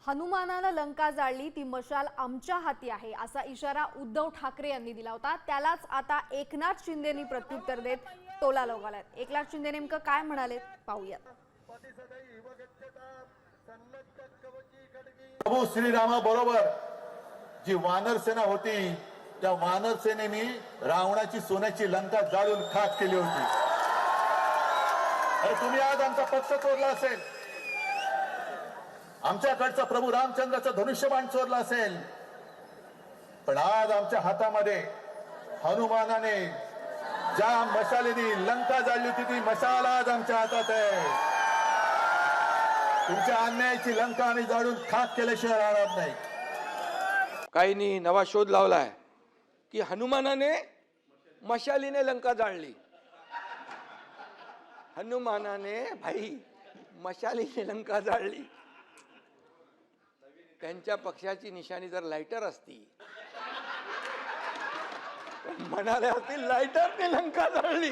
हनुमानानं लंका जाळली ती मशाल आमच्या हाती आहे असा इशारा उद्धव ठाकरे यांनी दिला होता। त्यालाच आता एकनाथ शिंदेंनी प्रत्युत्तर देत टोला लगावलाय। एकनाथ शिंदे नेमकं काय म्हणाले पाहूया। प्रभू श्रीरामा बरोबर जी वानर सेना होती त्या वानर सेनेने रावणाची सोन्याची लंका जाळून खाक केली होती। अरे तुम्ही आज आमचा पक्ष चोरला असेल, आमच्याकडचा प्रभू रामचंद्राचा धनुष्यबाण चोरला असेल, पण आज आमच्या हातामध्ये हनुमानाने ज्या मशालीने लंका जाळली होती ती मशाल आज आमच्या हातात आहे। तुमच्या अन्यायाची लंका आम्ही जाळून खाक केल्याशिवाय राहणार नाही। काहींनी नवा शोध लावलाय की हनुमानाने मशालीने लंका जाळली। हनुमानाने भाई मशालीने लंका जाळली। त्यांच्या पक्षाची निशाणी जर लायटर असती म्हणाले असतील लायटरने लंका जाळली।